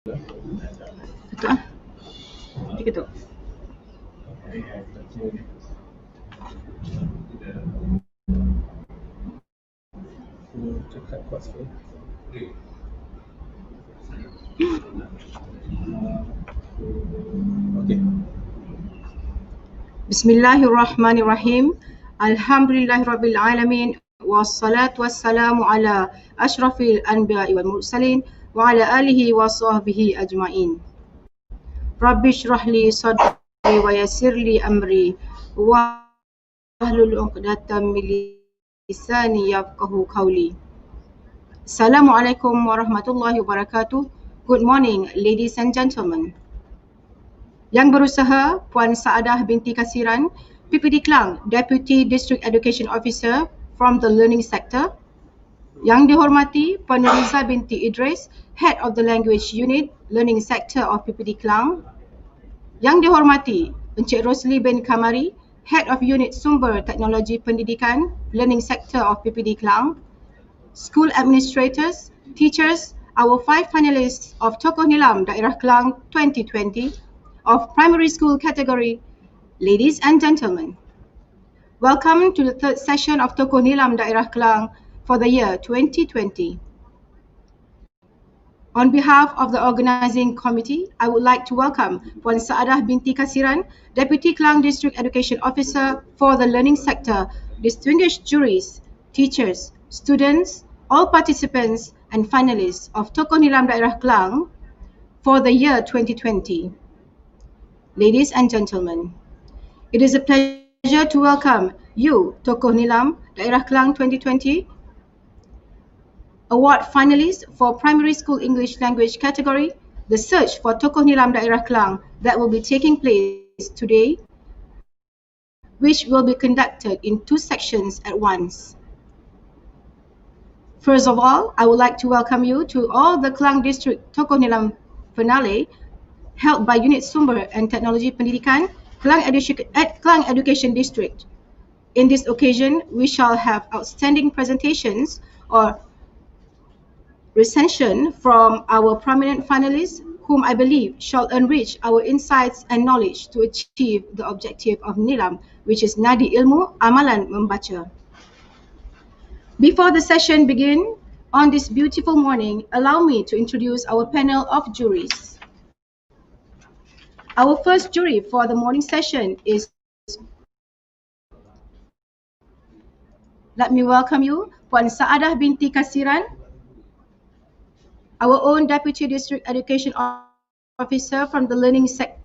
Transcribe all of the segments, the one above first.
Betul ah. Dia ketuk. Cakap kuat sikit. Okey. Bismillahirrahmanirrahim. Alhamdulillahirabbil alamin wassalatu wassalamu ala asyrafil anbiya'i wal mursalin wa ala alihi wa sahbihi ajmain. Rabbi shrah li sadri wa yassir li amri wa hlul 'uqdatam min lisani yafqahu qawli. Assalamualaikum warahmatullahi wabarakatuh. Good morning ladies and gentlemen. Yang berusaha Puan Saadah binti Kasiran, PPD Klang, Deputy District Education Officer from the Learning Sector. Yang dihormati Puan Nuriza binti Idris, Head of the Language Unit, Learning Sector of PPD Klang. Yang dihormati Encik Rosli bin Kamari, Head of Unit Sumber Teknologi Pendidikan, Learning Sector of PPD Klang. School administrators, teachers, our 5 finalists of Tokoh Nilam Daerah Klang 2020 of primary school category, ladies and gentlemen. Welcome to the third session of Tokoh Nilam Daerah Klang for the year 2020. On behalf of the organising committee, I would like to welcome Puan Saadah binti Kasiran, Deputy Klang District Education Officer for the Learning Sector, distinguished juries, teachers, students, all participants and finalists of Tokoh Nilam Daerah Klang for the year 2020. Ladies and gentlemen, it is a pleasure to welcome you, Tokoh Nilam Daerah Klang 2020 Award finalists for Primary School English Language category, the search for Tokoh Nilam Daerah Klang that will be taking place today, which will be conducted in 2 sections at once. First of all, I would like to welcome you to all the Klang District Tokoh Nilam finale held by Unit Sumber and Teknologi Pendidikan, Klang Education District. In this occasion, we shall have outstanding presentations or recension from our prominent finalists, whom I believe shall enrich our insights and knowledge to achieve the objective of Nilam, which is Nadi Ilmu Amalan Membaca. Before the session begins, on this beautiful morning, allow me to introduce our panel of juries. Our first jury for the morning session is, let me welcome you, Puan Saadah binti Kasiran, our own Deputy District Education Officer from the Learning Sector.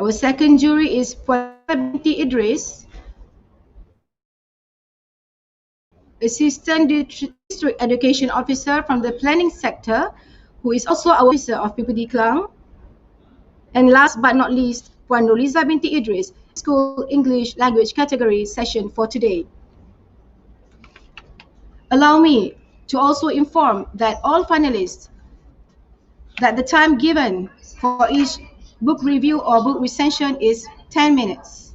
Our second jury is Puan binti Idris, Assistant District Education Officer from the Planning Sector, who is also our officer of PPD Klang. And last but not least, Puan Nuriza binti Idris, School English Language category session for today. Allow me to also inform that all finalists, that the time given for each book review or book recension is 10 minutes.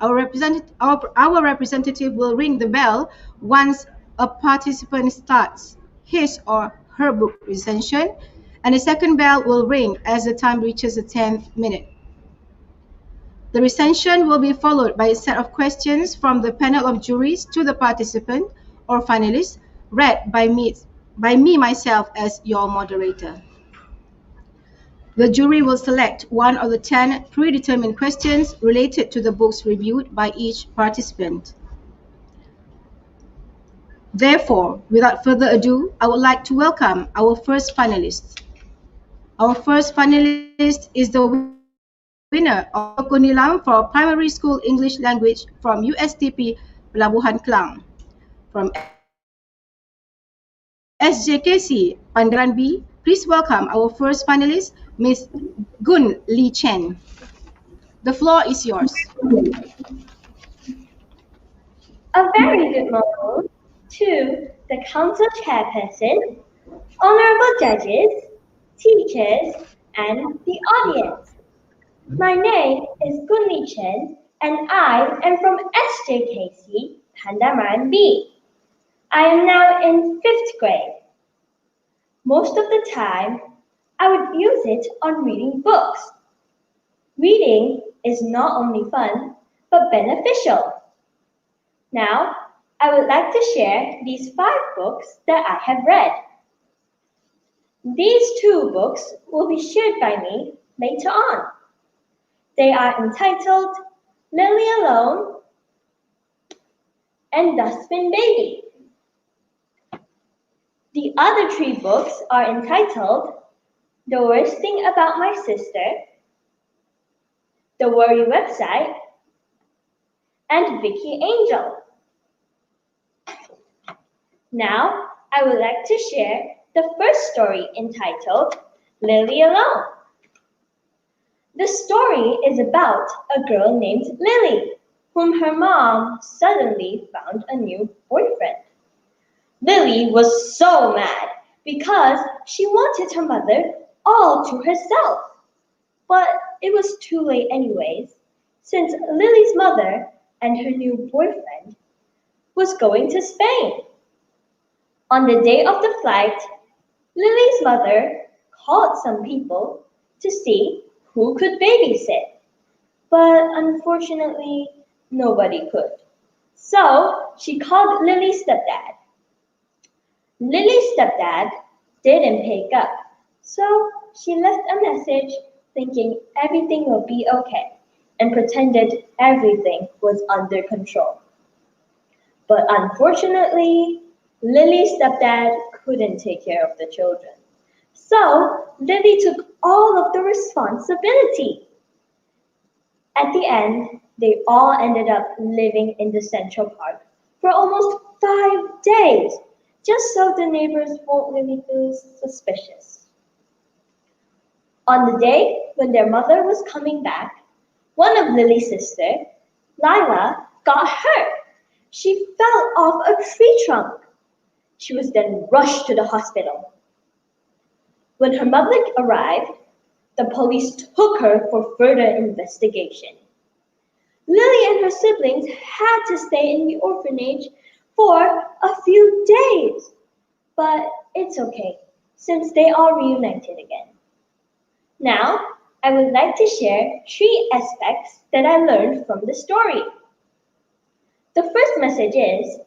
Our representative will ring the bell once a participant starts his or her book recension, and the second bell will ring as the time reaches the 10th minute. The recension will be followed by a set of questions from the panel of juries to the participant or finalist, read by me myself as your moderator. The jury will select one of the 10 predetermined questions related to the books reviewed by each participant. Therefore, without further ado, I would like to welcome our first finalist. Our first finalist is the winner of Tokoh Nilam for Primary School English Language from USTP Pelabuhan Klang. From SJKC Pandaran B, please welcome our first finalist, Ms. Gun Lee Chen. The floor is yours. A very good morning to the Council Chairperson, Honorable Judges, teachers, and the audience. My name is Gun Lee Chen, and I am from SJKC Pandaran B. I am now in 5th grade. Most of the time, I would use it on reading books. Reading is not only fun, but beneficial. Now, I would like to share these 5 books that I have read. These 2 books will be shared by me later on. They are entitled Lily Alone and Dustbin Baby. The other 3 books are entitled The Worst Thing About My Sister, The Worry Website, and Vicky Angel. Now, I would like to share the first story entitled Lily Alone. The story is about a girl named Lily, whom her mom suddenly found a new boyfriend. Lily was so mad because she wanted her mother all to herself. But it was too late anyways, since Lily's mother and her new boyfriend was going to Spain. On the day of the flight, Lily's mother called some people to see who could babysit. But unfortunately, nobody could. So she called Lily's stepdad. Lily's stepdad didn't pick up, so she left a message thinking everything will be okay and pretended everything was under control. But unfortunately, Lily's stepdad couldn't take care of the children. So Lily took all of the responsibility. At the end, they all ended up living in the Central Park for almost 5 days, just so the neighbors won't really feel suspicious. On the day when their mother was coming back, one of Lily's sisters, Lila, got hurt. She fell off a tree trunk. She was then rushed to the hospital. When her mother arrived, the police took her for further investigation. Lily and her siblings had to stay in the orphanage for a few days. But it's okay, since they all reunited again. Now, I would like to share 3 aspects that I learned from the story. The first message is,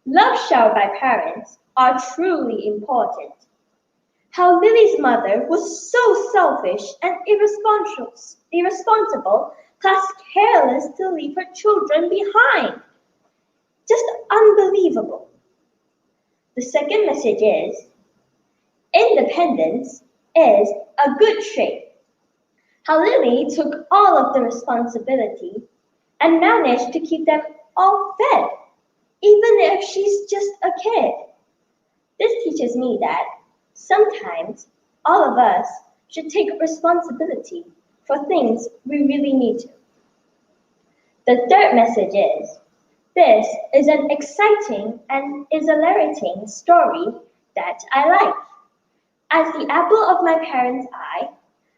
love showered by parents are truly important. How Lily's mother was so selfish and irresponsible, plus careless to leave her children behind. Just unbelievable. The second message is, independence is a good trait. How Lily took all of the responsibility and managed to keep them all fed, even if she's just a kid. This teaches me that sometimes all of us should take responsibility for things we really need to. The third message is, this is an exciting and exhilarating story that I like. As the apple of my parents' eye,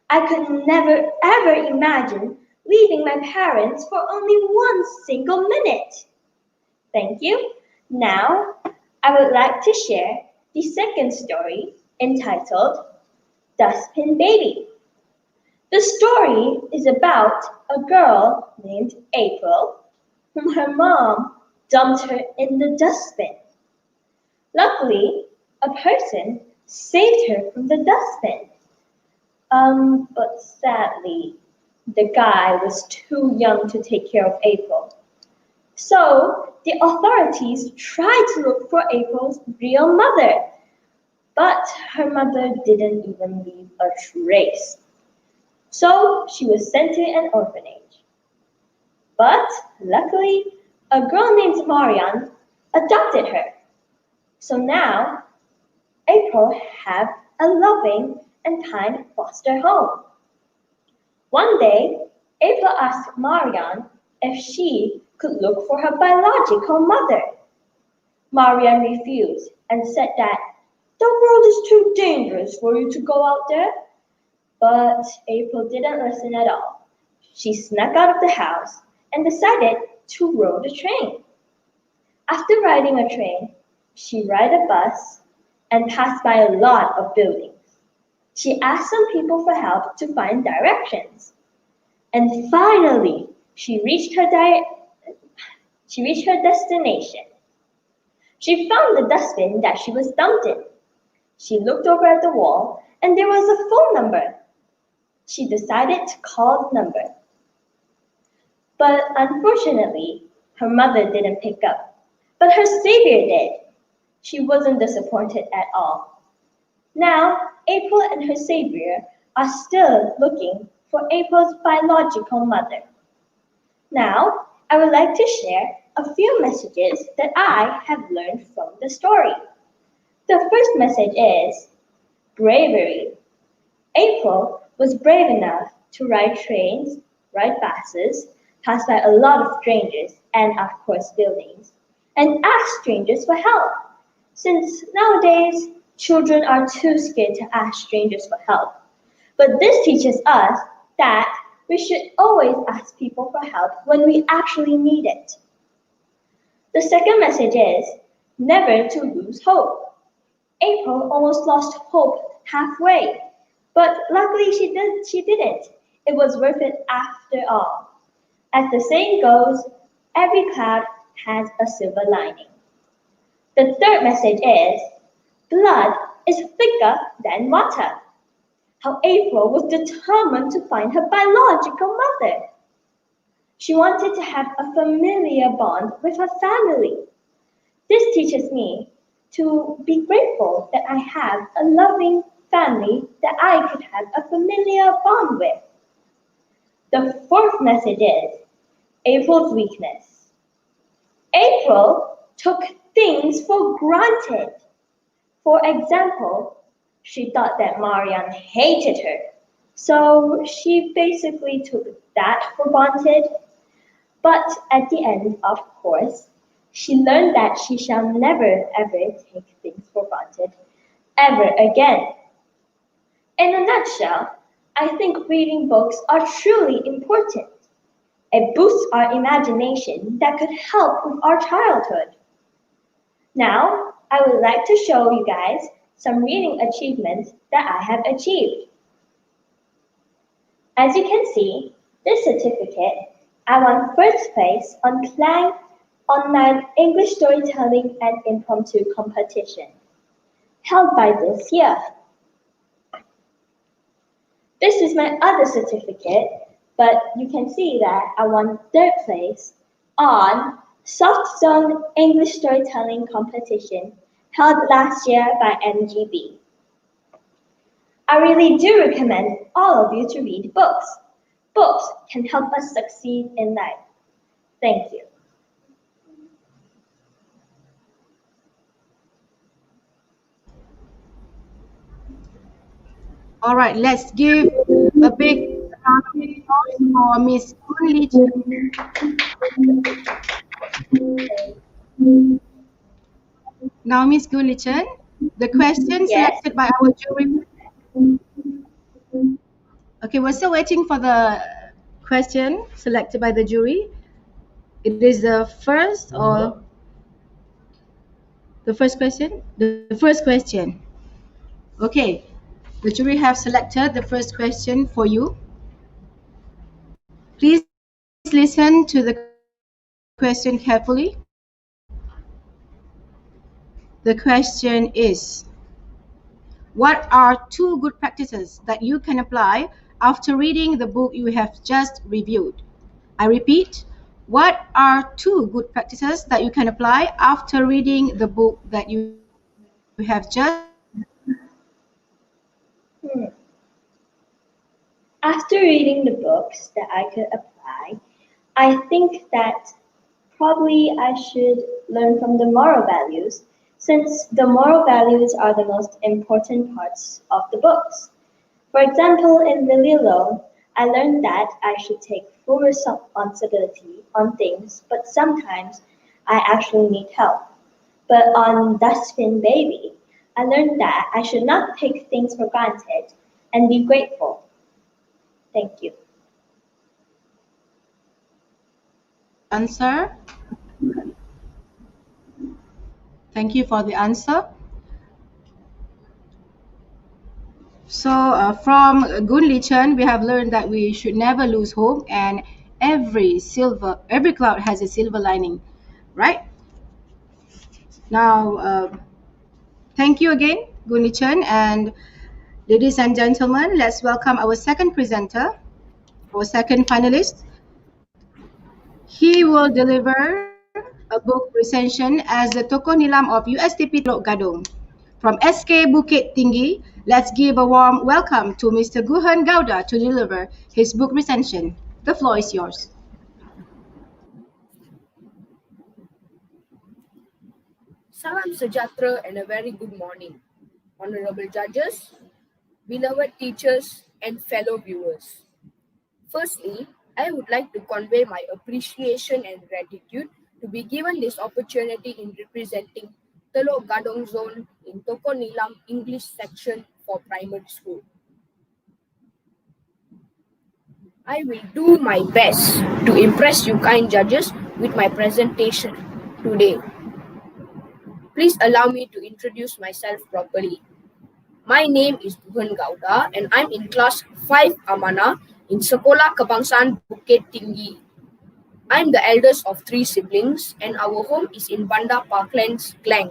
I could never ever imagine leaving my parents for only 1 single minute. Thank you. Now, I would like to share the second story entitled Dustbin Baby. The story is about a girl named April, whom her mom dumped her in the dustbin. Luckily, a person saved her from the dustbin. But sadly, the guy was too young to take care of April. So the authorities tried to look for April's real mother, but her mother didn't even leave a trace. So she was sent to an orphanage. But luckily, a girl named Marian adopted her. So now, April have a loving and kind foster home. One day, April asked Marian if she could look for her biological mother. Marian refused and said that the world is too dangerous for you to go out there. But April didn't listen at all. She snuck out of the house and decided to ride a train. After riding a train, She rode a bus and passed by a lot of buildings. She asked some people for help to find directions. And finally, she reached her destination. She found the dustbin that she was dumped in. She looked over at the wall and there was a phone number. She decided to call the number. But unfortunately, her mother didn't pick up. But her savior did. She wasn't disappointed at all. Now, April and her savior are still looking for April's biological mother. Now, I would like to share a few messages that I have learned from the story. The first message is bravery. April was brave enough to ride trains, ride buses, pass by a lot of strangers and, of course, buildings, and ask strangers for help. Since nowadays, children are too scared to ask strangers for help. But this teaches us that we should always ask people for help when we actually need it. The second message is never to lose hope. April almost lost hope halfway, but luckily she didn't. It was worth it after all. As the saying goes, every cloud has a silver lining. The third message is blood is thicker than water. How April was determined to find her biological mother. She wanted to have a familiar bond with her family. This teaches me to be grateful that I have a loving family that I could have a familiar bond with. The fourth message is April's weakness. April took things for granted. For example, she thought that Marianne hated her, so she basically took that for granted. But at the end, of course, she learned that she shall never ever take things for granted ever again. In a nutshell, I think reading books are truly important. It boosts our imagination that could help with our childhood. Now, I would like to show you guys some reading achievements that I have achieved. As you can see, this certificate, I won first place on Klang online English storytelling and impromptu competition, held by this year. This is my other certificate, but you can see that I won third place on Soft Zone English Storytelling Competition held last year by NGB. I really do recommend all of you to read books. Books can help us succeed in life. Thank you. All right, let's give a big round of applause for Miss Kunli. Now, Miss Gulichan, the question Yes. selected by our jury. Okay, we're still waiting for the question selected by the jury. It is the first or the first question? The first question. Okay, the jury have selected the first question for you. Please listen to the question carefully. The question is, what are two good practices that you can apply after reading the book you have just reviewed? I repeat, what are two good practices that you can apply after reading the book that you have just After reading the books that I could apply, I think that probably I should learn from the moral values, since the moral values are the most important parts of the books. For example, in Lily Alone, I learned that I should take full responsibility on things, but sometimes I actually need help. But on Dustbin Baby, I learned that I should not take things for granted and be grateful. Thank you. answer? Thank you for the answer. So from Gun Li Chen, we have learned that we should never lose hope, and every cloud has a silver lining, right? Now, thank you again, Gun Li Chen, and ladies and gentlemen, let's welcome our second presenter, our second finalist. He will deliver a book recension as the Tokoh Nilam of USTP Teluk Gadong. From SK Bukit Tinggi, let's give a warm welcome to Mr. Guhan Gauda to deliver his book recension. The floor is yours. Salam sejahtera and a very good morning, honorable judges, beloved teachers, and fellow viewers. Firstly, I would like to convey my appreciation and gratitude to be given this opportunity in representing Teluk Gadong Zone in Tokoh Nilam English section for primary school. I will do my best to impress you kind judges with my presentation today. Please allow me to introduce myself properly. My name is Guhan Gauda and I'm in class 5 Amanah in Sekolah Kebangsaan Bukit Tinggi. I'm the eldest of 3 siblings and our home is in Bandar Parklands, Klang.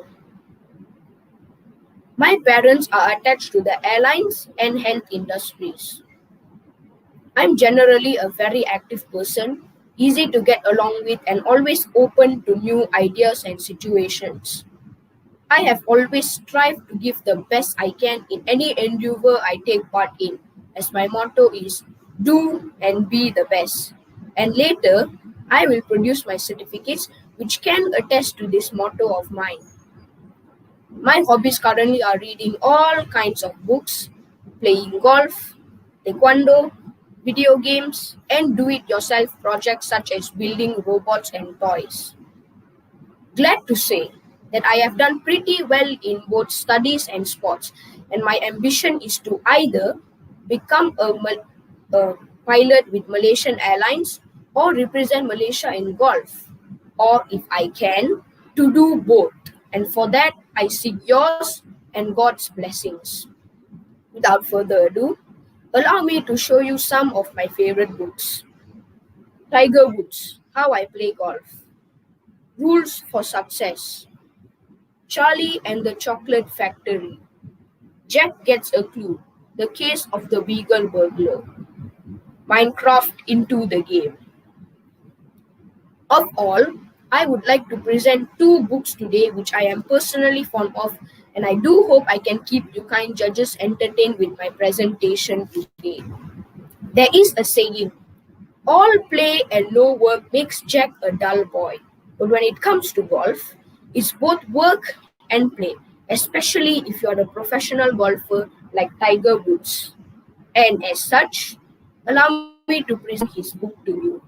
My parents are attached to the airlines and health industries. I'm generally a very active person, easy to get along with and always open to new ideas and situations. I have always strived to give the best I can in any endeavor I take part in, as my motto is do and be the best. And later, I will produce my certificates which can attest to this motto of mine. My hobbies currently are reading all kinds of books, playing golf, taekwondo, video games, and do-it-yourself projects such as building robots and toys. Glad to say that I have done pretty well in both studies and sports, and my ambition is to either become a pilot with Malaysian Airlines or represent Malaysia in golf, or if I can, to do both. And for that, I seek yours and God's blessings. Without further ado, allow me to show you some of my favorite books. Tiger Woods, How I Play Golf. Rules for Success. Charlie and the Chocolate Factory. Jack Gets a Clue. The Case of the Beagle Burglar. Minecraft Into the Game. Of all, I would like to present 2 books today which I am personally fond of, and I do hope I can keep you kind judges entertained with my presentation today. There is a saying, all play and no work makes Jack a dull boy. But when it comes to golf, it's both work and play, especially if you're a professional golfer like Tiger Woods. And as such, allow me to present his book to you.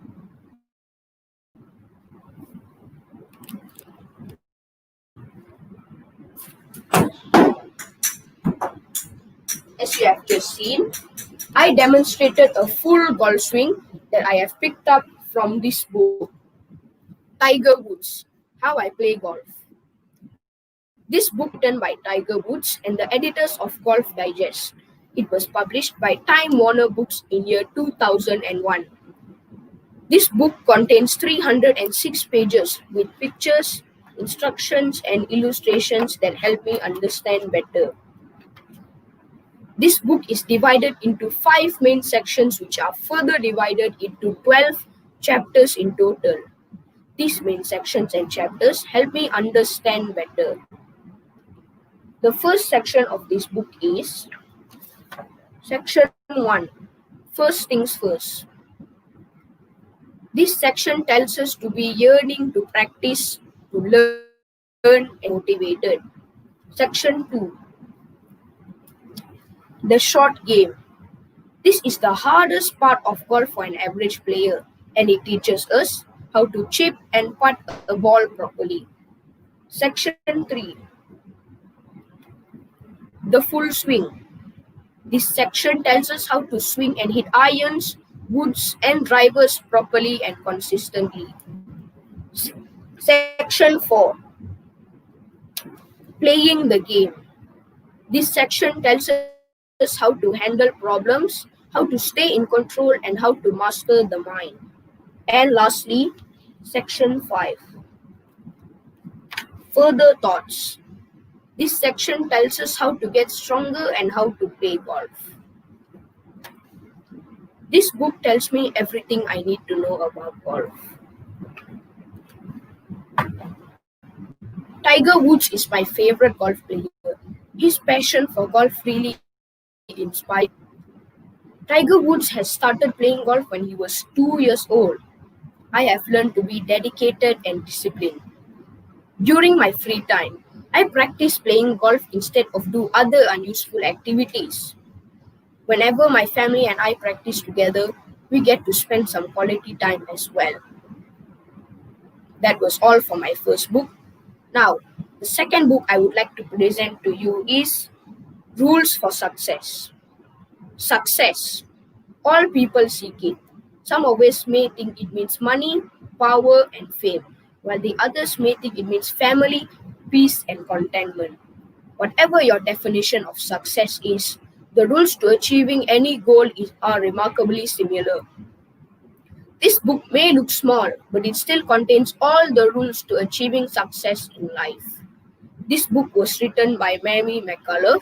As you have just seen, I demonstrated a full golf swing that I have picked up from this book, Tiger Woods, How I Play Golf. This book written by Tiger Woods and the editors of Golf Digest. It was published by Time Warner Books in year 2001. This book contains 306 pages with pictures, instructions, and illustrations that help me understand better. This book is divided into 5 main sections which are further divided into 12 chapters in total. These main sections and chapters help me understand better. The first section of this book is Section 1, First Things First. This section tells us to be yearning to practice, to learn, and motivated. Section 2, The Short Game. This is the hardest part of golf for an average player, and it teaches us how to chip and putt a ball properly. Section 3, The Full Swing. This section tells us how to swing and hit irons, woods, and drivers properly and consistently. Section 4, Playing the game. This section tells us how to handle problems, how to stay in control, and how to master the mind. And lastly, section 5. Further thoughts. This section tells us how to get stronger and how to play golf. This book tells me everything I need to know about golf. Tiger Woods is my favorite golf player. His passion for golf really inspired me. Tiger Woods has started playing golf when he was 2 years old. I have learned to be dedicated and disciplined. During my free time, I practice playing golf instead of do other unuseful activities. Whenever my family and I practice together, we get to spend some quality time as well. That was all for my first book. Now, the second book I would like to present to you is Rules for Success. Success. All people seek it. Some of us may think it means money, power, and fame, while the others may think it means family, peace, and contentment. Whatever your definition of success is, the rules to achieving any goal are remarkably similar. This book may look small, but it still contains all the rules to achieving success in life. This book was written by Mary McCullough,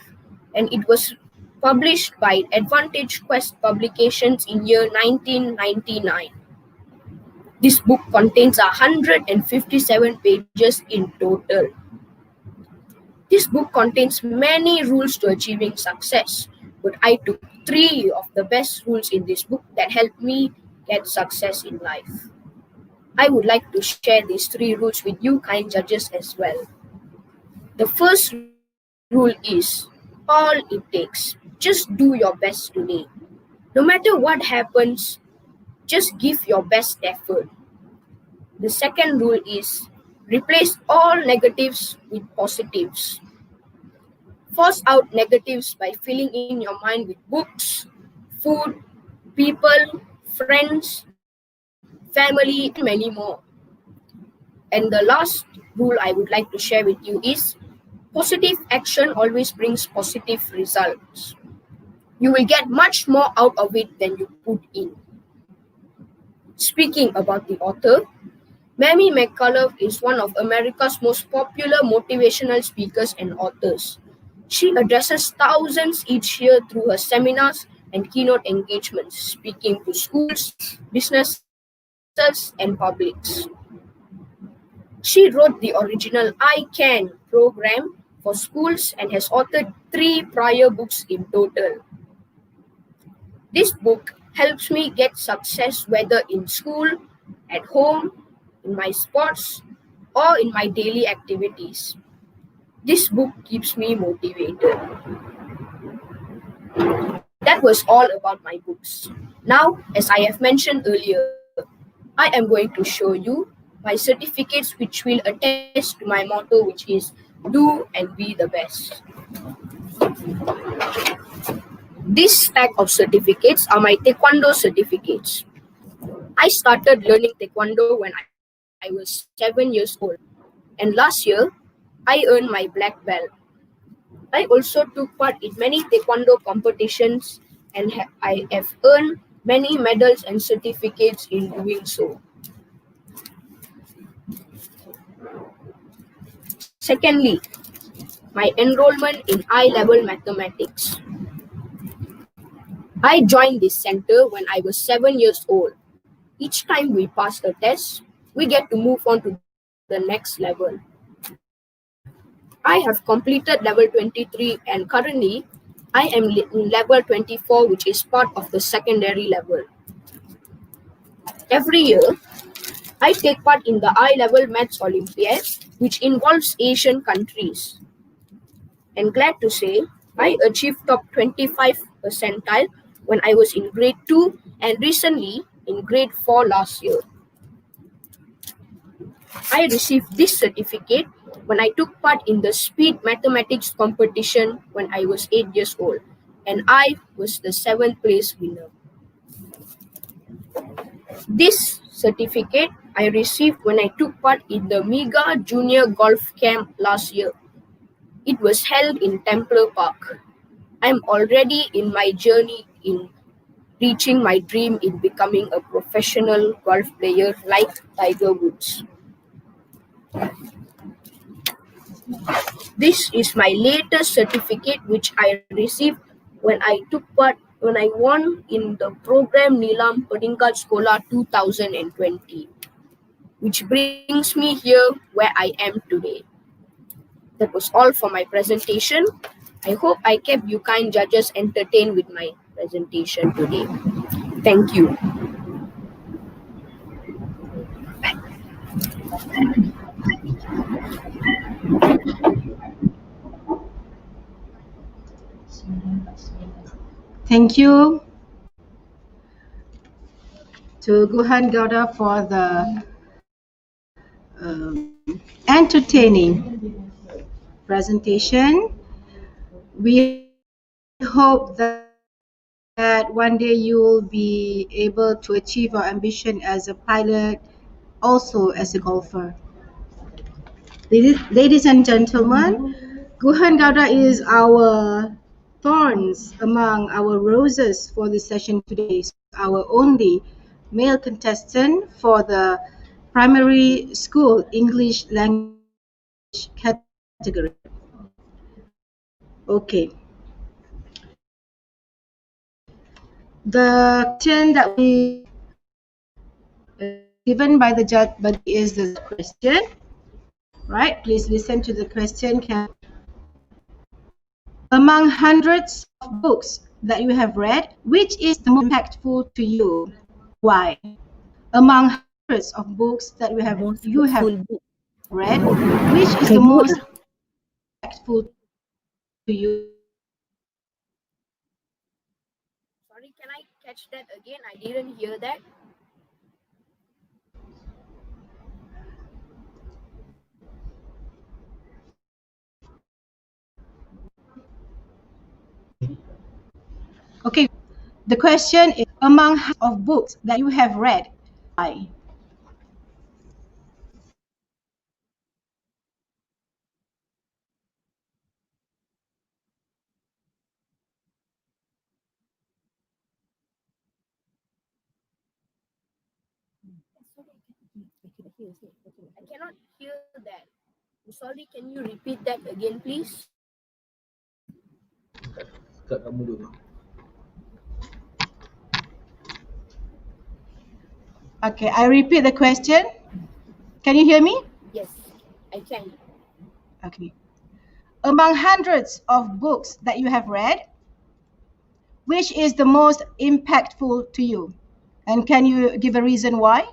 and it was published by Advantage Quest Publications in year 1999. This book contains 157 pages in total. This book contains many rules to achieving success, but I took 3 of the best rules in this book that helped me get success in life. I would like to share these 3 rules with you, kind judges, as well. The first rule is, all it takes, just do your best today. No matter what happens, just give your best effort. The second rule is, replace all negatives with positives. Force out negatives by filling in your mind with books, food, people, friends, family, and many more. And the last rule I would like to share with you is, positive action always brings positive results. You will get much more out of it than you put in. Speaking about the author, Mary McCullough is one of America's most popular motivational speakers and authors. She addresses thousands each year through her seminars and keynote engagements, speaking to schools, businesses, and publics. She wrote the original I Can program for schools and has authored 3 prior books in total. This book helps me get success whether in school, at home, in my sports, or in my daily activities. This book keeps me motivated. That was all about my books. Now, as I have mentioned earlier, I am going to show you my certificates which will attest to my motto, which is do and be the best. This stack of certificates are my Taekwondo certificates. I started learning Taekwondo when I was 7 years old, and last year I earned my black belt. I also took part in many Taekwondo competitions and I have earned many medals and certificates in doing so. Secondly, my enrollment in I-level mathematics. I joined this center when I was 7 years old. Each time we pass a test, we get to move on to the next level. I have completed level 23 and currently I am in level 24, which is part of the secondary level. Every year, I take part in the I-level Maths Olympiad, which involves Asian countries. And glad to say, I achieved top 25 percentile when I was in grade 2 and recently in grade 4 last year. I received this certificate when I took part in the speed mathematics competition when I was 8 years old, and I was the 7th place winner. This certificate I received when I took part in the MEGA Junior Golf Camp last year. It was held in Templer Park. I'm already in my journey in reaching my dream in becoming a professional golf player like Tiger Woods. This is my latest certificate which I received when I won in the program Nilam Peningkat Sekolah 2020, which brings me here where I am today. That was all for my presentation. I hope I kept you kind judges entertained with my presentation today. Thank you. Thank you to Guhan Gauda for the entertaining presentation. We hope that one day you will be able to achieve your ambition as a pilot, also as a golfer. Ladies and gentlemen, Guhan Gauda is our thorns among our roses for this session today. Our only male contestant for the primary school English language category. Okay. The question that we given by the judge is the question. Right? Please listen to the question. Among hundreds of books that you have read, which is the most impactful to you? Why? Among hundreds of books that you have read, which is the most impactful to you? Sorry, can I catch that again? I didn't hear that. Okay, the question is, among hundreds of books that you have read, why? I cannot hear that. I'm sorry, can you repeat that again, please? Okay, I repeat the question. Can you hear me? Yes, I can. Okay. Among hundreds of books that you have read, which is the most impactful to you? And can you give a reason why?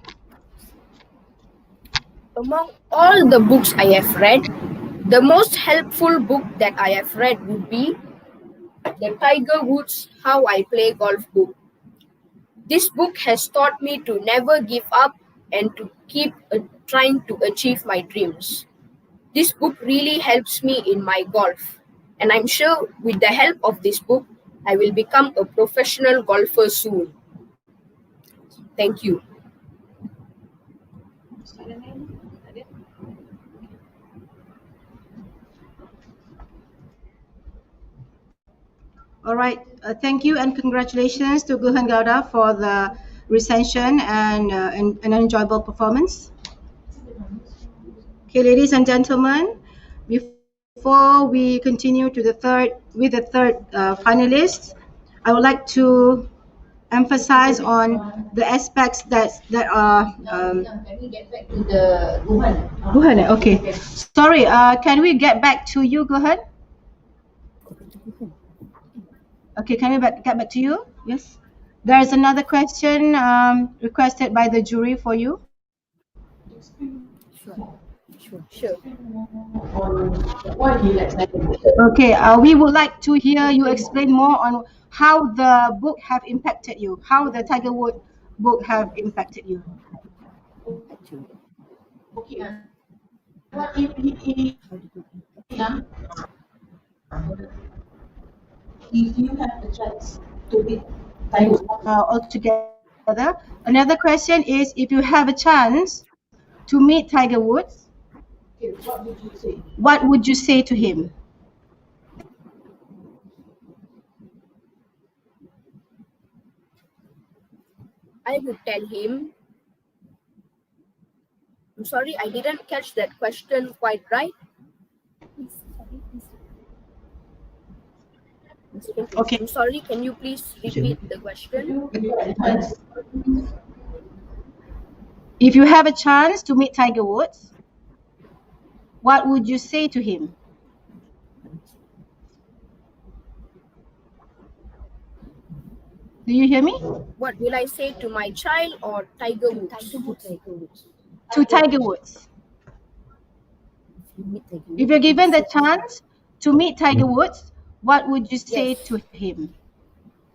Among all the books I have read, the most helpful book that I have read would be the Tiger Woods How I Play Golf book. This book has taught me to never give up and to keep trying to achieve my dreams. This book really helps me in my golf, and I'm sure with the help of this book, I will become a professional golfer soon. Thank you. All right. Thank you and congratulations to Guhan Gauda for the recension and an enjoyable performance. Okay, ladies and gentlemen, before we continue to the third finalist, I would like to emphasize on the aspects that are. Can we get back to the Guhan? Guhan, okay. Sorry. Can we get back to you, Guhan? Okay, can we get back to you? Yes. There is another question requested by the jury for you. Sure. Okay, we would like to hear you explain more on how the book have impacted you, how the Tiger Woods book have impacted you. Okay. What if you have the chance to beat Tiger Woods? Altogether. Another question is, if you have a chance to meet Tiger Woods, Okay, what would you say? what would you say to him? I would tell him, I'm sorry, I didn't catch that question quite right. Okay. I'm sorry, can you please repeat the question? If you have a chance to meet Tiger Woods, what would you say to him? Do you hear me? What will I say to my child or Tiger Woods? To Tiger Woods. If you're given the chance to meet Tiger Woods, what would you say Yes. to him?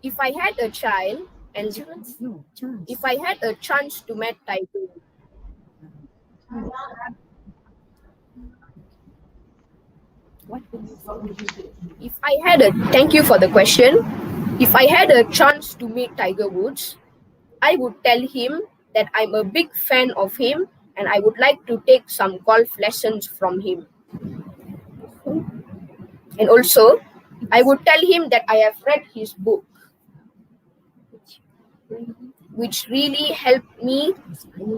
If I had a child and if I had a chance to meet Tiger Woods, if I had a thank you for the question. If I had a chance to meet Tiger Woods, I would tell him that I'm a big fan of him and I would like to take some golf lessons from him. And also, I would tell him that I have read his book, which really helped me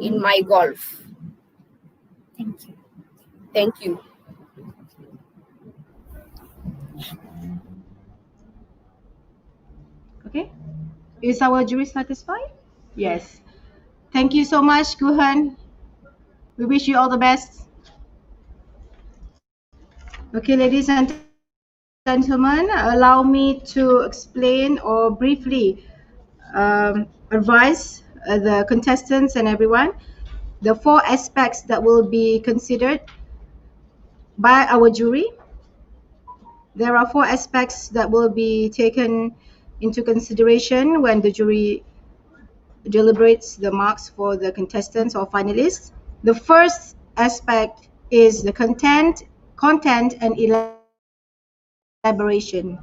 in my golf. Thank you. Okay. Is our jury satisfied? Yes. Thank you so much, Guhan. We wish you all the best. Okay, ladies and gentlemen, allow me to explain or briefly advise the contestants and everyone the 4 aspects that will be considered by our jury. There are 4 aspects that will be taken into consideration when the jury deliberates the marks for the contestants or finalists. The first aspect is the content and elaboration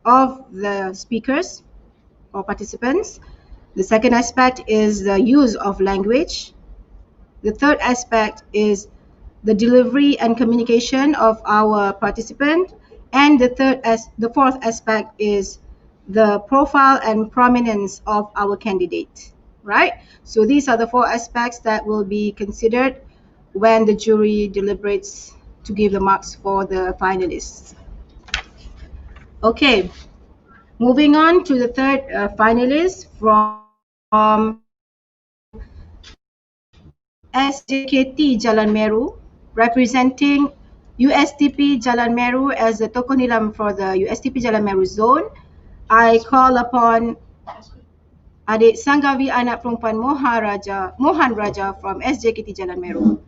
of the speakers or participants. The second aspect is the use of language. The third aspect is the delivery and communication of our participant. And the fourth aspect is the profile and prominence of our candidate, right? So these are the 4 aspects that will be considered when the jury deliberates to give the marks for the finalists. Okay, moving on to the third finalist from SJKT Jalan Meru, representing USTP Jalan Meru as the Tokoh Nilam for the USTP Jalan Meru zone. I call upon Adik Sanggavi Anak Perempuan Mohan Raja from SJKT Jalan Meru.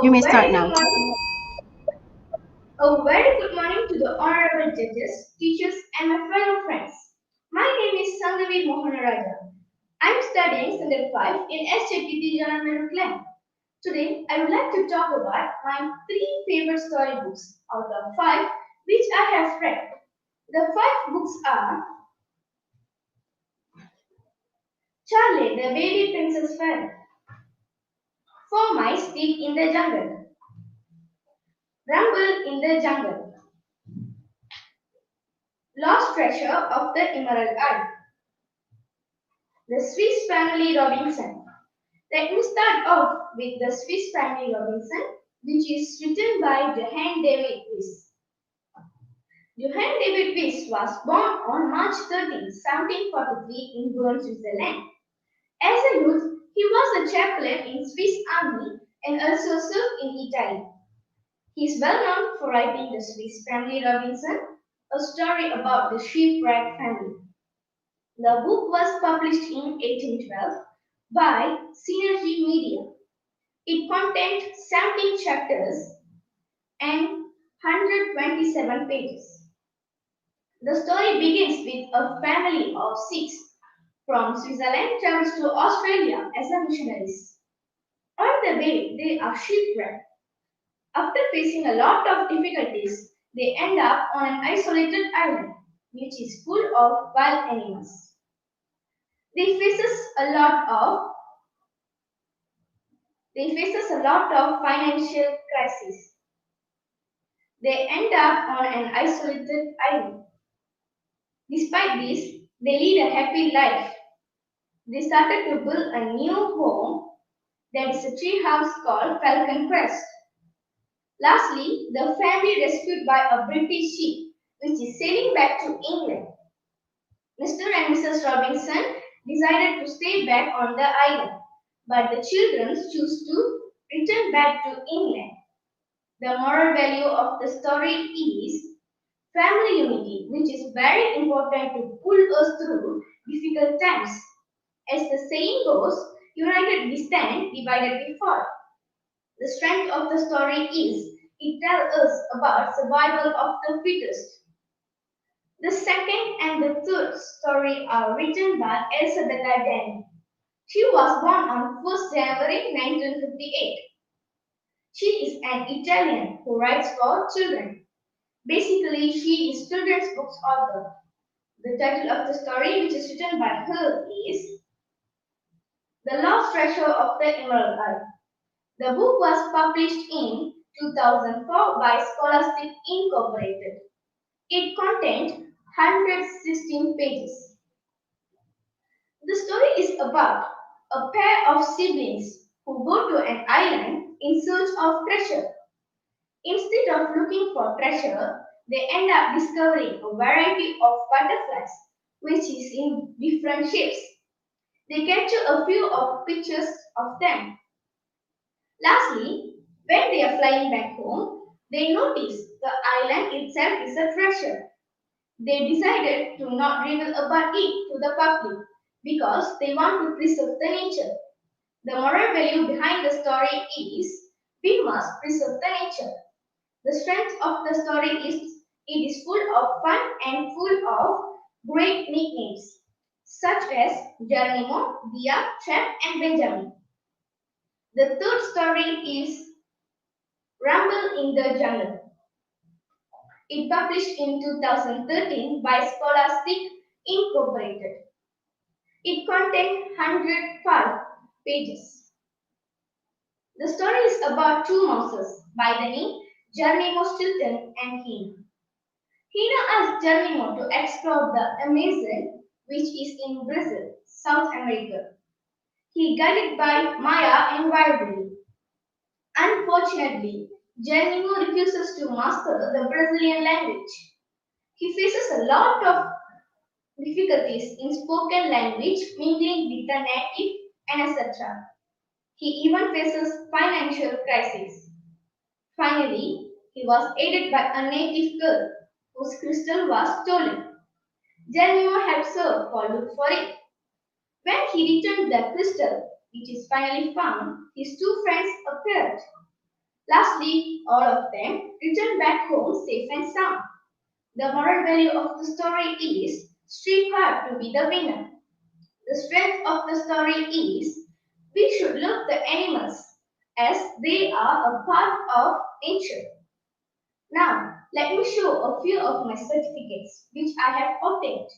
You may start now. A very good morning to the honorable judges, teachers, and my fellow friends. My name is Sanggavi Mohanaraja. I'm studying Standard 5 in SJPT Jalan Klang. Today, I would like to talk about my 3 favorite storybooks out of 5 which I have read. The 5 books are Charlie, the Baby Princess Fairy, 4 Mice Deep in the Jungle, Rumble in the Jungle, Lost Treasure of the Emerald Isle, The Swiss Family Robinson. Let me start off with The Swiss Family Robinson, which is written by Johann David Wyss. Johann David Wyss was born on March 13, 1743 in Bern, Switzerland. As a youth, he was a chaplain in Swiss army and also served in Italy. He is well known for writing The Swiss Family Robinson, a story about the shipwrecked family. The book was published in 1812 by Synergy Media. It contained 17 chapters and 127 pages. The story begins with a family of 6 from Switzerland travels to Australia as a missionaries. On the way, they are shipwrecked. After facing a lot of difficulties, they end up on an isolated island, which is full of wild animals. They faces a lot of financial crisis. They end up on an isolated island. Despite this, they lead a happy life. They started to build a new home that is a tree house called Falcon Crest. Lastly, the family rescued by a British ship which is sailing back to England. Mr. and Mrs. Robinson decided to stay back on the island, but the children chose to return back to England. The moral value of the story is family unity, which is very important to pull us through difficult times. As the saying goes, united we stand, divided we fall. The strength of the story is it tells us about survival of the fittest. The second and the third story are written by Elisabetta Dani. She was born on 1st January 1958. She is an Italian who writes for children. Basically, she is children's books author. The title of the story, which is written by her, is The Lost Treasure of the Emerald Isle. The book was published in 2004 by Scholastic Incorporated. It contained 116 pages. The story is about a pair of siblings who go to an island in search of treasure. Instead of looking for treasure, they end up discovering a variety of butterflies, which is in different shapes. They capture a few of pictures of them. Lastly, when they are flying back home, they notice the island itself is a treasure. They decided to not reveal about it to the public because they want to preserve the nature. The moral value behind the story is we must preserve the nature. The strength of the story is it is full of fun and full of great nicknames such as Geronimo, Dia, Chap, and Benjamin. The third story is Rumble in the Jungle. It published in 2013 by Scholastic Incorporated. It contained 105 pages. The story is about two mouses by the name Geronimo Stilton and Hina. Hina asked Geronimo to explore the Amazon, which is in Brazil, South America. He guided by Maya and Wildly. Unfortunately, Geronimo refuses to master the Brazilian language. He faces a lot of difficulties in spoken language, mingling with the native, and etc. He even faces financial crisis. Finally, he was aided by a native girl whose crystal was stolen. Geronimo helps her look for it. When he returned the crystal, which is finally found, his two friends appeared. Lastly, all of them returned back home safe and sound. The moral value of the story is strive hard to be the winner. The strength of the story is we should love the animals as they are a part of nature. Now, let me show a few of my certificates which I have obtained.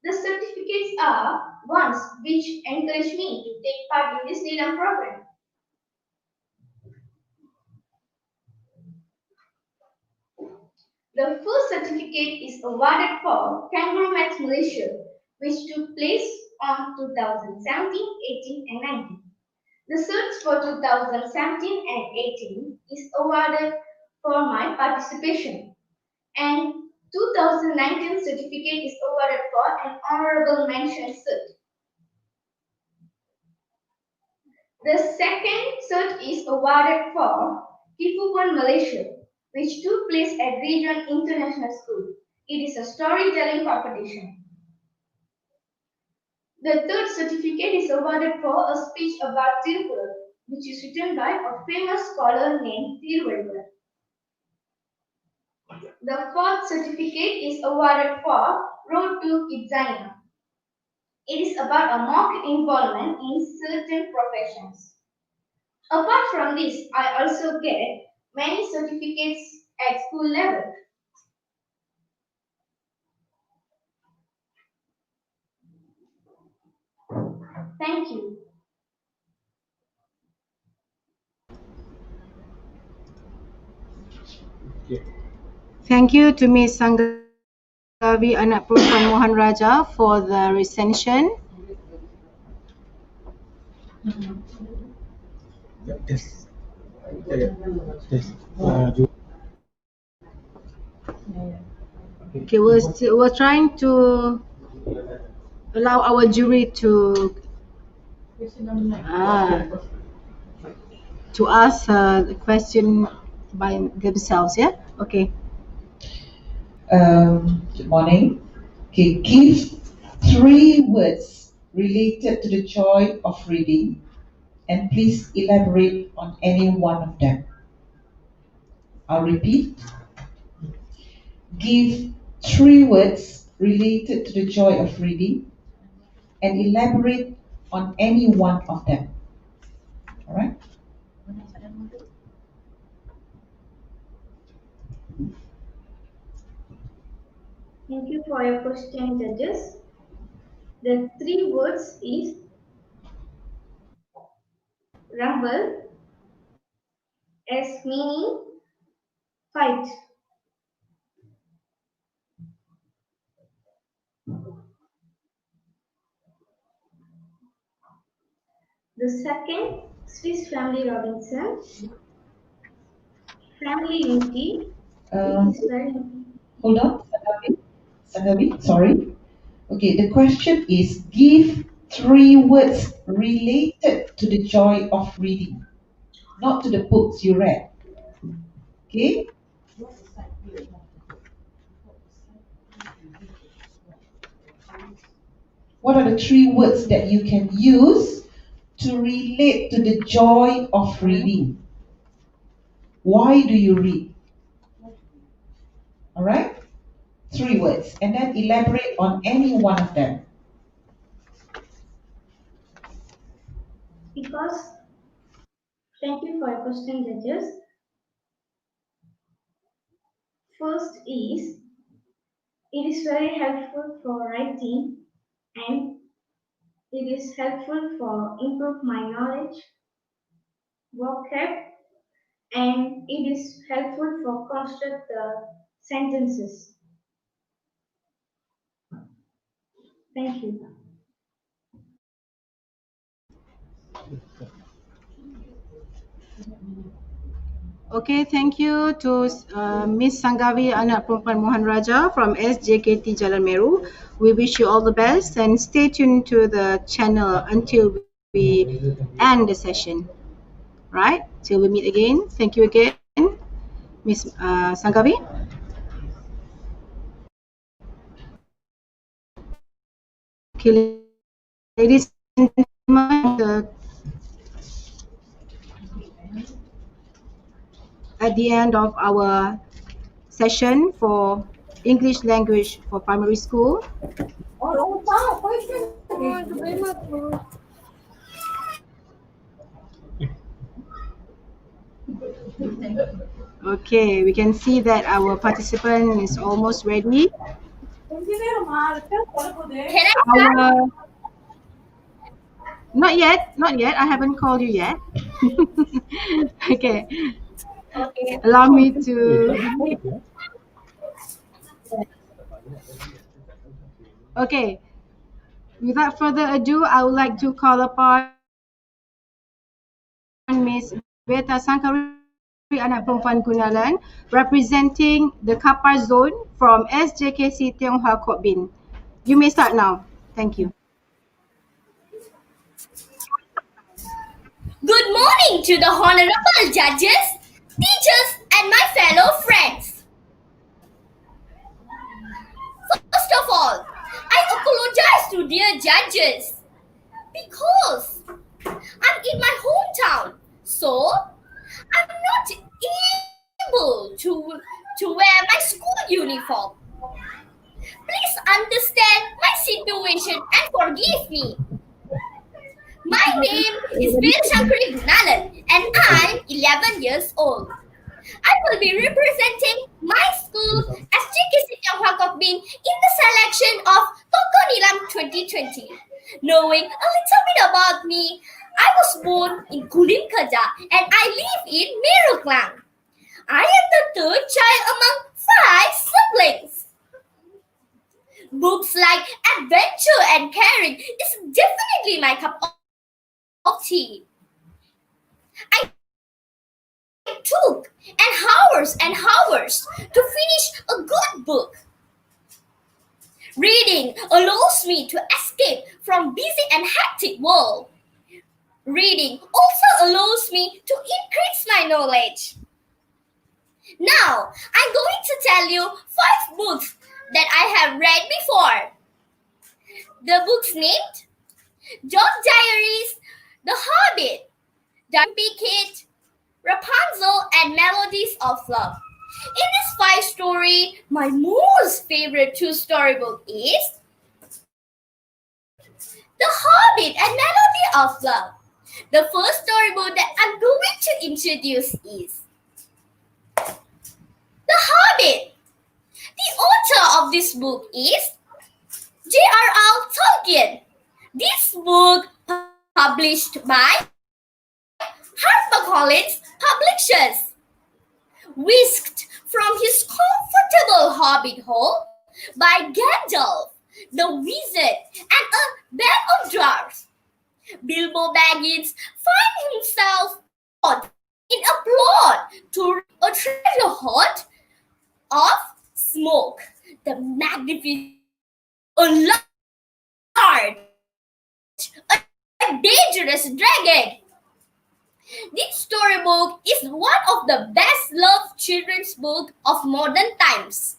The certificates are ones which encourage me to take part in this Nilam program. The first certificate is awarded for Kangaroo Match Malaysia, which took place on 2017, 18 and 19. The certs for 2017 and 18 is awarded for my participation, and 2019 certificate is awarded for an honorable mention cert. The second cert is awarded for Kifupon Malaysia, which took place at Region International School. It is a storytelling competition. The third certificate is awarded for a speech about Tirupur, which is written by a famous scholar named Tiruvalluvar. The fourth certificate is awarded for Road to Kidzania. It is about a mock involvement in certain professions. Apart from this, I also get many certificates at school level. Thank you. Thank you to Ms. Sanggavi Anak Perempuan Mohan Raja for the recension. Tes. Tes. Okay, we're trying to allow our jury to uh, ask the question by themselves. Yeah. Okay. Good morning. Okay, give 3 words related to the joy of reading, and please elaborate on any one of them. I'll repeat. Give 3 words related to the joy of reading, and elaborate on any one of them. All right? Thank you for your question, judges. The 3 words is rumble, as meaning fight. The second, Swiss Family Robinson, family unity. It is very Hold on, Sangavi, sorry. Okay, the question is give 3 words related to the joy of reading, not to the books you read. Okay? What are the 3 words that you can use to relate to the joy of reading? Why do you read? All right? 3 words. And then elaborate on any one of them. because, thank you for your question, judges. First is, it is very helpful for writing and it is helpful for improve my knowledge, vocab, and it is helpful for construct the sentences. Thank you. Okay, thank you to Miss Sanggavi Anak Perempuan Mohan Raja from SJKT Jalan Meru. We wish you all the best and stay tuned to the channel until we end the session. Right? Till we meet again. Thank you again, Miss Sanggavi. Okay, ladies and gentlemen, at the end of our session for English language for primary school. Okay, we can see that our participant is almost ready. Can I start? Not yet, not yet. I haven't called you yet. Okay, Okay. allow me to. Okay, without further ado, I would like to call upon Miss Beta Sankari Anak Perempuan Gunalan, representing the Kapar Zone from SJKC Tionghoa Kok Bin. You may start now. Thank you. Good morning to the honorable judges, teachers, and my fellow friends. First of all, I apologize to dear judges because I'm in my hometown, so I'm not able to wear my school uniform. Please understand my situation and forgive me. My name is Veer Shankari Gunalan and I'm 11 years old. I will be representing my school as JKC Tionghoa Kok Bin in the selection of Tokoh Nilam 2020. Knowing a little bit about me, I was born in Kulim Kerja and I live in MERU Klang. I am the third child among 5 siblings. Books like adventure and caring is definitely my cup of tea. I took and hours to finish a good book. Reading allows me to escape from busy and hectic world. Reading also allows me to increase my knowledge. Now, I'm going to tell you 5 books that I have read before. The books named Diaries, The Hobbit, Picket, Rapunzel, and Melodies of Love. In this 5 story, my most favorite 2 storybook is The Hobbit and Melody of Love. The first storybook that I'm going to introduce is The Hobbit. The author of this book is J.R.R. Tolkien. This book published by HarperCollins Publishers. Whisked from his comfortable hobbit hole by Gandalf, the wizard, and a band of dwarfs, Bilbo Baggins finds himself caught in a plot to a treasure hoard of smoke, the magnificent, a large, a dangerous dragon. This storybook is one of the best-loved children's books of modern times.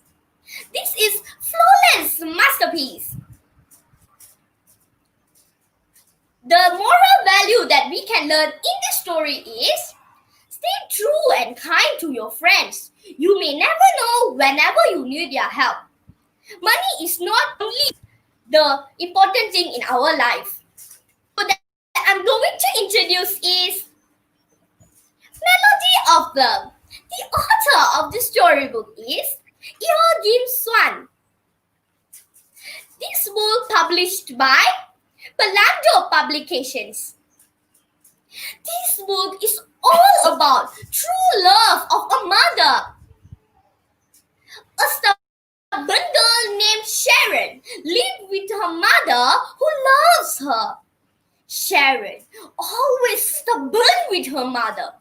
This is flawless masterpiece. The moral value that we can learn in this story is stay true and kind to your friends. You may never know whenever you need their help. Money is not only the important thing in our life. So that I'm going to introduce is Melody of Love. The author of the storybook is Kim Swan. This book published by Palando Publications. This book is all about true love of a mother. A stubborn girl named Sharon lived with her mother who loves her. Sharon, always stubborn with her mother.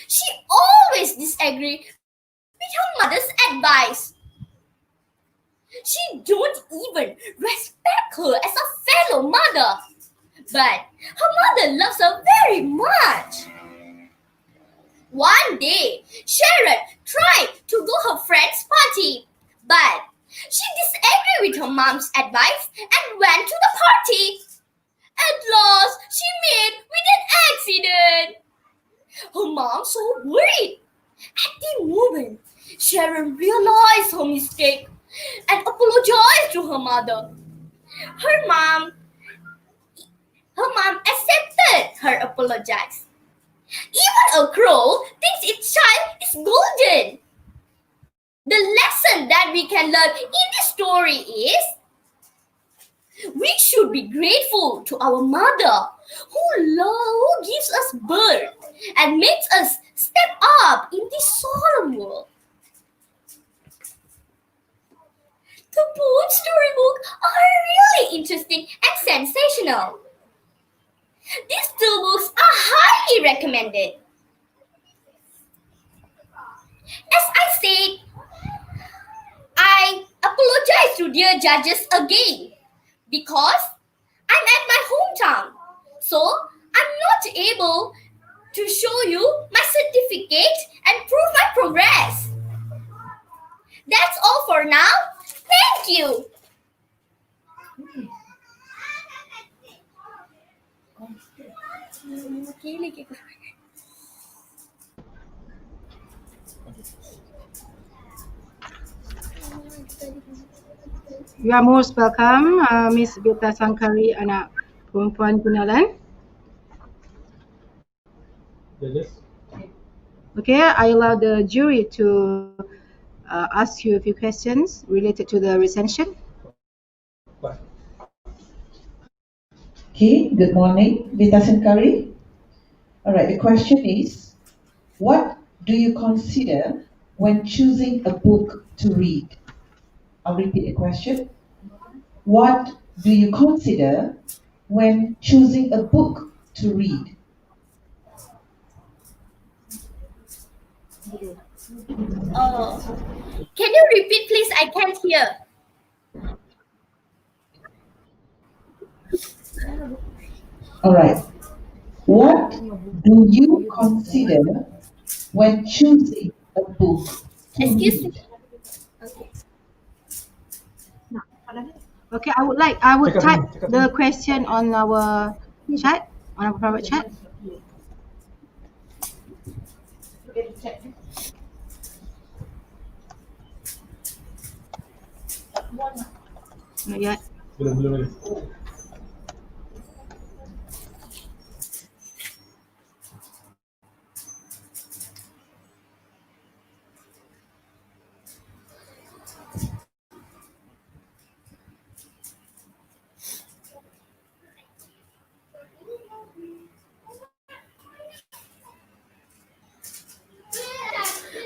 She always disagreed with her mother's advice. She don't even respect her as a fellow mother. But her mother loves her very much. One day, Sharon tried to go to her friend's party, but she disagreed with her mom's advice and went to the party. At last, she met with an accident. Her mom so worried. At the moment, Sharon realized her mistake and apologized to her mother. Her mom accepted her apologize. Even a crow thinks its child is golden. The lesson that we can learn in this story is we should be grateful to our mother who gives us birth and makes us step up in this solemn world. The both storybooks are really interesting and sensational. These 2 books are highly recommended. As I said, I apologize to dear judges again because I'm at my hometown, so I'm not able to show you my certificate and prove my progress. That's all for now. Thank you. You are most welcome, Miss Beta Sangkari, anak perempuan Gunalan. Okay, I allow the jury to ask you a few questions related to the recension. Okay, good morning, Beta Sangkari. All right, the question is, what do you consider when choosing a book to read? I'll repeat the question. What do you consider when choosing a book to read? Can you repeat, please? I can't hear. All right. What do you consider when choosing a book to Excuse me. read? Okay, I would type the question on our chat, on our private chat. Not yet. Belum lagi.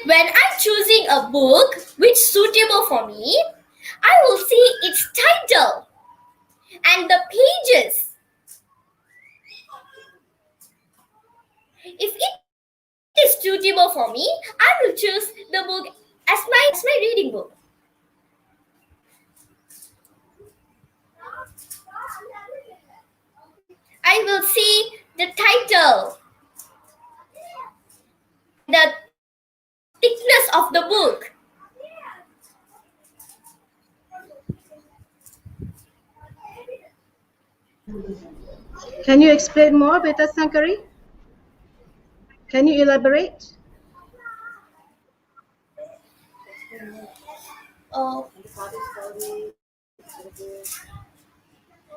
When I'm choosing a book which is suitable for me, I will see its title and the pages. If it is suitable for me, I will choose the book as my reading book. I will see the title, the thickness of the book. Can you explain more, Beta Sankari? Can you elaborate?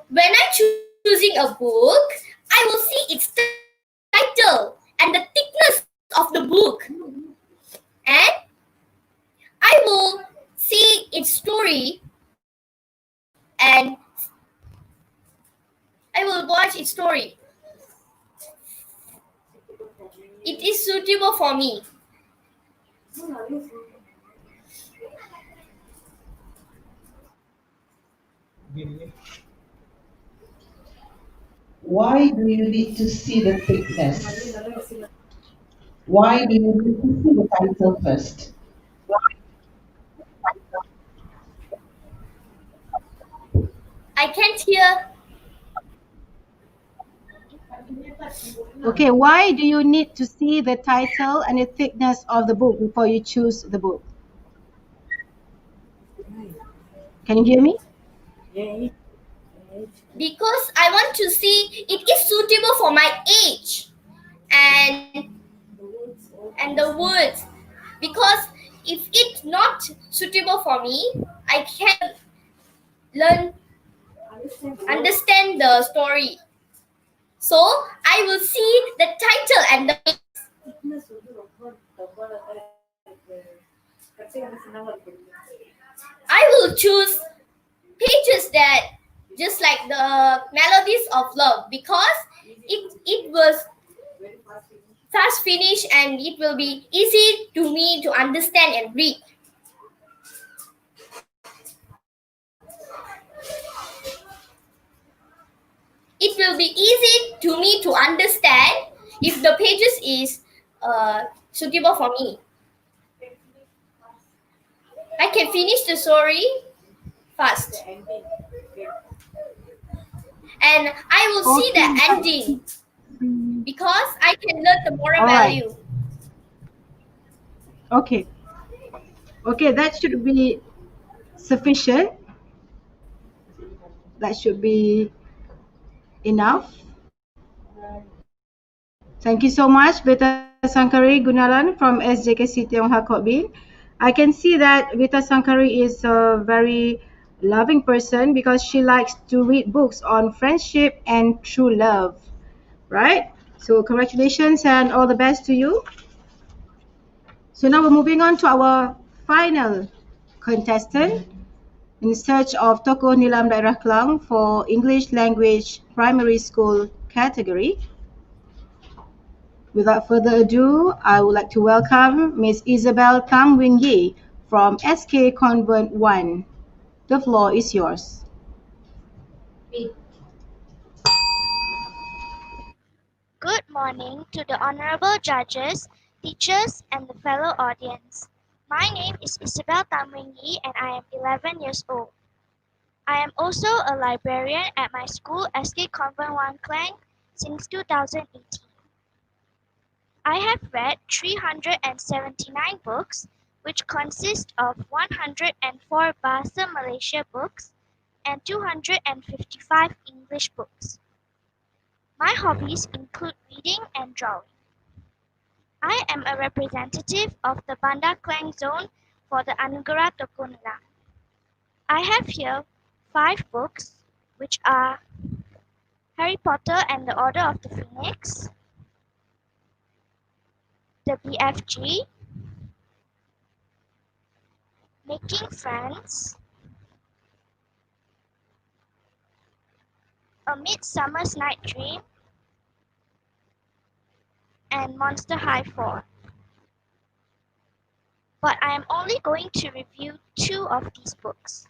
When I'm choosing a book, I will see its title and the thickness of the book. And I will see its story and I will watch its story. It is suitable for me. Why do you need to see the thickness? Why do you need to see the title first? I can't hear. Okay, why do you need to see the title and the thickness of the book before you choose the book? Can you hear me? Because I want to see it is suitable for my age and the words. Because if it's not suitable for me, I can't understand the story. So I will see the title and the I will choose pages that just like the melodies of love, because it was fast finish and it will be easy to me to understand and read. It will be easy to me to understand if the pages is suitable for me. I can finish the story fast. And I will see the ending because I can learn the moral value. Okay. Okay, that should be sufficient. That should be enough. Thank you so much, Beta Sankari Gunalan from SJKC Tionghoa Kotbin. I can see that Beta Sankari is a very loving person because she likes to read books on friendship and true love, right? So congratulations and all the best to you. So now we're moving on to our final contestant in search of Tokoh Nilam Daerah Klang for English Language Primary School category. Without further ado, I would like to welcome Ms. Isabel Tam Wing Yi from SK Convent 1. The floor is yours. Good morning to the honorable judges, teachers, and the fellow audience. My name is Isabel Tamringi and I am 11 years old. I am also a librarian at my school SK Convent 1 Klang since 2018. I have read 379 books, which consist of 104 Bahasa Malaysia books and 255 English books. My hobbies include reading and drawing. I am a representative of the Bandar Klang zone for the Anugerah Tokoh Nilam. I have here 5 books, which are Harry Potter and the Order of the Phoenix, the BFG, Making Friends, A Midsummer's Night Dream, and Monster High 4. But I am only going to review 2 of these books.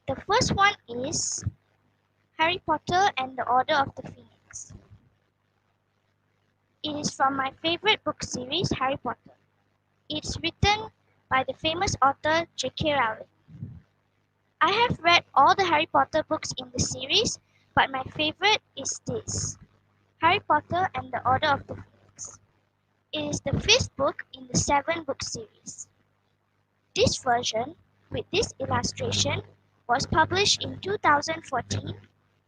The first one is Harry Potter and the Order of the Phoenix. It is from my favorite book series, Harry Potter. It's written by the famous author J.K. Rowling. I have read all the Harry Potter books in the series, but my favorite is this, Harry Potter and the Order of the Phoenix. It is the 5th book in the 7-book series. This version, with this illustration, was published in 2014,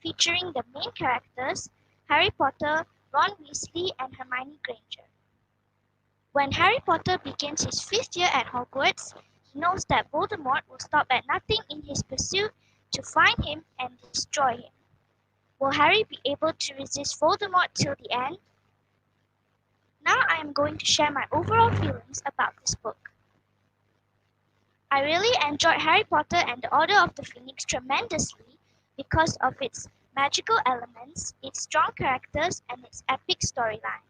featuring the main characters, Harry Potter, Ron Weasley, and Hermione Granger. When Harry Potter begins his 5th year at Hogwarts, he knows that Voldemort will stop at nothing in his pursuit to find him and destroy him. Will Harry be able to resist Voldemort till the end? Now I am going to share my overall feelings about this book. I really enjoyed Harry Potter and the Order of the Phoenix tremendously because of its magical elements, its strong characters, and its epic storyline.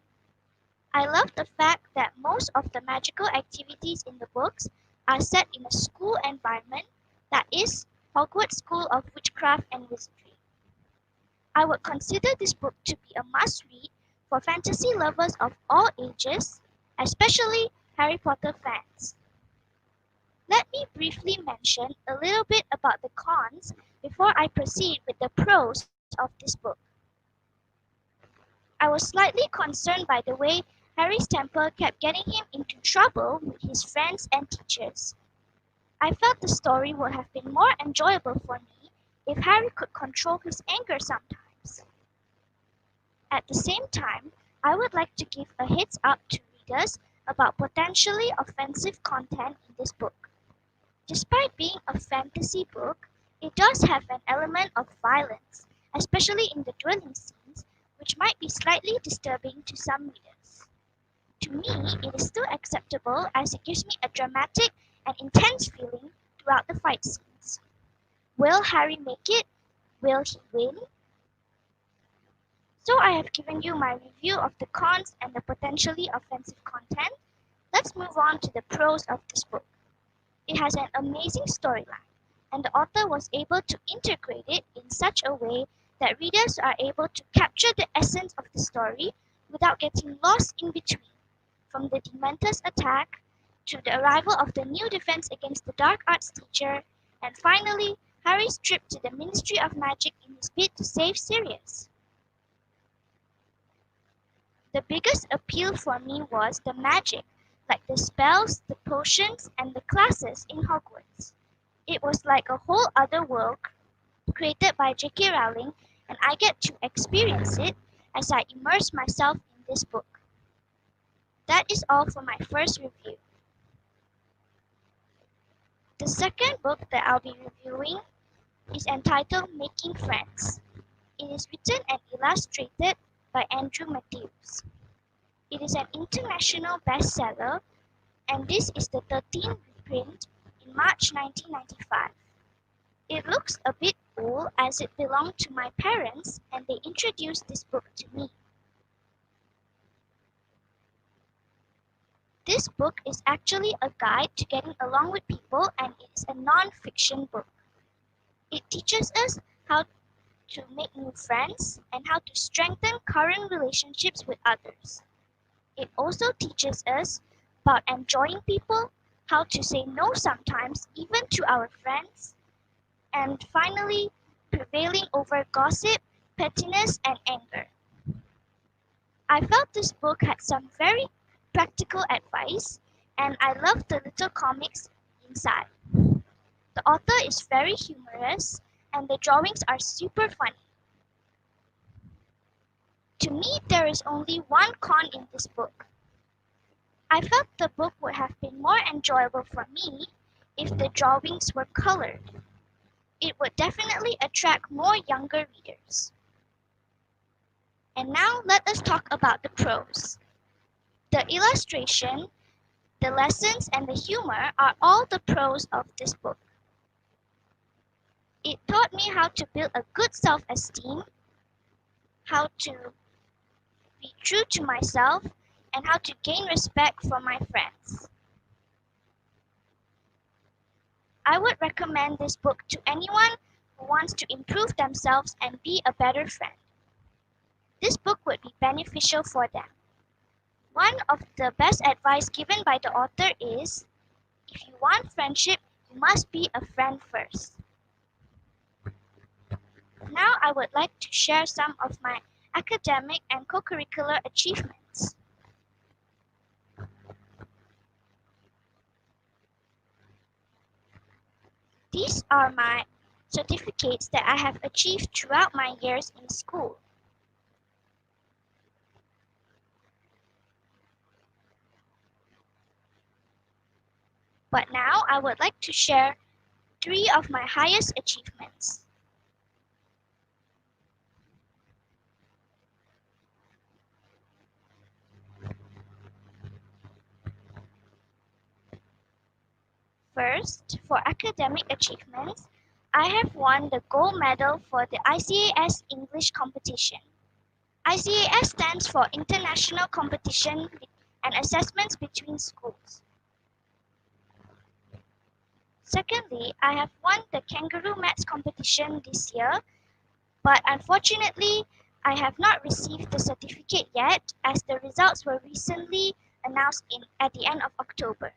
I love the fact that most of the magical activities in the books are set in a school environment, that is, Hogwarts School of Witchcraft and Wizardry. I would consider this book to be a must-read for fantasy lovers of all ages, especially Harry Potter fans. Let me briefly mention a little bit about the cons before I proceed with the pros of this book. I was slightly concerned by the way Harry's temper kept getting him into trouble with his friends and teachers. I felt the story would have been more enjoyable for me if Harry could control his anger sometimes. At the same time, I would like to give a heads up to readers about potentially offensive content in this book. Despite being a fantasy book, it does have an element of violence, especially in the dueling scenes, which might be slightly disturbing to some readers. To me, it is still acceptable as it gives me a dramatic and intense feeling throughout the fight scenes. Will Harry make it? Will he win? So I have given you my review of the cons and the potentially offensive content. Let's move on to the pros of this book. It has an amazing storyline, and the author was able to integrate it in such a way that readers are able to capture the essence of the story without getting lost in between, from the Dementor's attack to the arrival of the new defense against the dark arts teacher, and finally, Harry's trip to the Ministry of Magic in his bid to save Sirius. The biggest appeal for me was the magic, like the spells, the potions, and the classes in Hogwarts. It was like a whole other world created by J.K. Rowling, and I get to experience it as I immerse myself in this book. That is all for my first review. The second book that I'll be reviewing is entitled Making Friends. It is written and illustrated by Andrew Matthews. It is an international bestseller, and this is the 13th reprint in March 1995. It looks a bit old as it belonged to my parents and they introduced this book to me. This book is actually a guide to getting along with people, and it is a non-fiction book. It teaches us how to make new friends and how to strengthen current relationships with others. It also teaches us about enjoying people, how to say no sometimes, even to our friends, and finally, prevailing over gossip, pettiness, and anger. I felt this book had some very practical advice, and I loved the little comics inside. The author is very humorous, and the drawings are super funny. To me, there is only one con in this book. I felt the book would have been more enjoyable for me if the drawings were colored. It would definitely attract more younger readers. And now let us talk about the prose. The illustration, the lessons, and the humor are all the prose of this book. It taught me how to build a good self-esteem, how to be true to myself, and how to gain respect from my friends. I would recommend this book to anyone who wants to improve themselves and be a better friend. This book would be beneficial for them. One of the best advice given by the author is, if you want friendship, you must be a friend first. Now I would like to share some of my academic and co-curricular achievements. These are my certificates that I have achieved throughout my years in school. But now I would like to share 3 of my highest achievements. First, for academic achievements, I have won the gold medal for the ICAS English competition. ICAS stands for International Competition and Assessments Between Schools. Secondly, I have won the Kangaroo Maths competition this year, but unfortunately, I have not received the certificate yet as the results were recently announced at the end of October.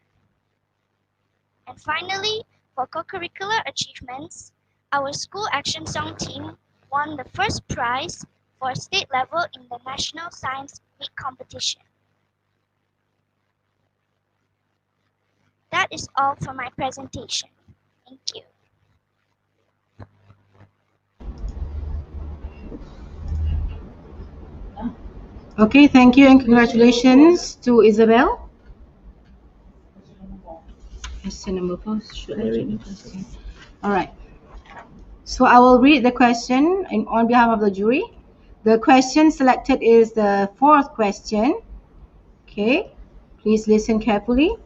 And finally, for co-curricular achievements, our school action song team won the first prize for state level in the National Science Week competition. That is all for my presentation. Thank you. Okay, thank you and congratulations to Isabel. Question number 4. Should I read the question? All right. So I will read the question on behalf of the jury. The question selected is the 4th question. Okay, please listen carefully.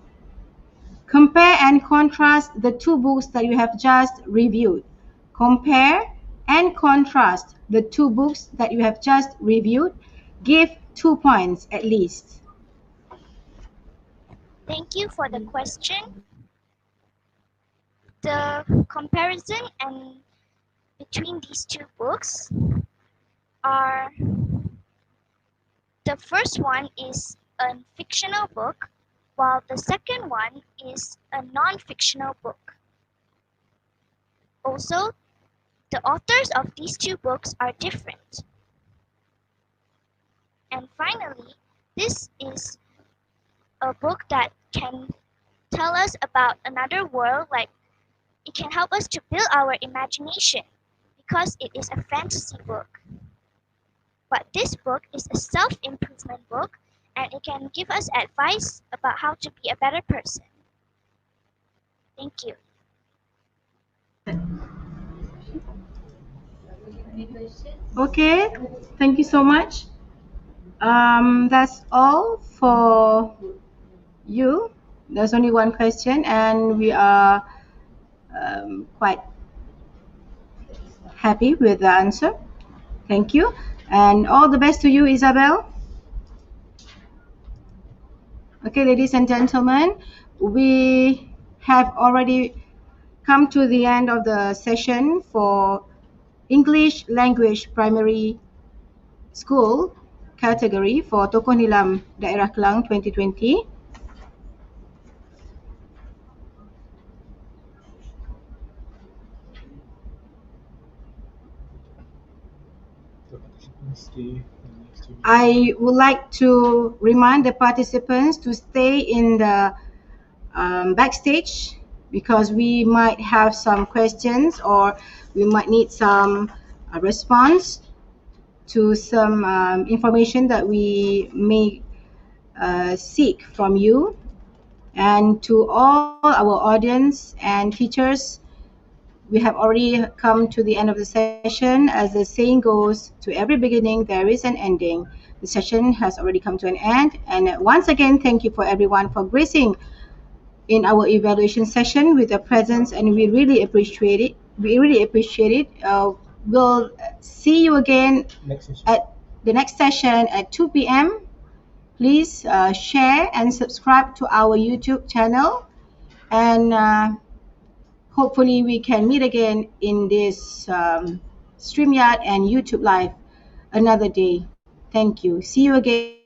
Compare and contrast the 2 books that you have just reviewed. Compare and contrast the 2 books that you have just reviewed. Give 2 points at least. Thank you for the question. The comparison between these 2 books are, the first one is a fictional book, while the second one is a non-fictional book. Also, the authors of these 2 books are different. And finally, this is a book that can tell us about another world, like it can help us to build our imagination because it is a fantasy book. But this book is a self-improvement book and it can give us advice about how to be a better person. Thank you. Okay, thank you so much. That's all for you. There's only one question and we are quite happy with the answer. Thank you. And all the best to you, Isabel. Okay, ladies and gentlemen, we have already come to the end of the session for English Language Primary School category for Tokoh Nilam Daerah Klang 2020. I would like to remind the participants to stay in the backstage because we might have some questions or we might need some response to some information that we may seek from you. And to all our audience and teachers, we have already come to the end of the session. As the saying goes, to every beginning there is an ending. The session has already come to an end. And once again, thank you for everyone for gracing in our evaluation session with your presence, and we really appreciate it. We'll see you again at the next session at 2 p.m. Please share and subscribe to our YouTube channel, and hopefully we can meet again in this StreamYard and YouTube Live another day. Thank you. See you again.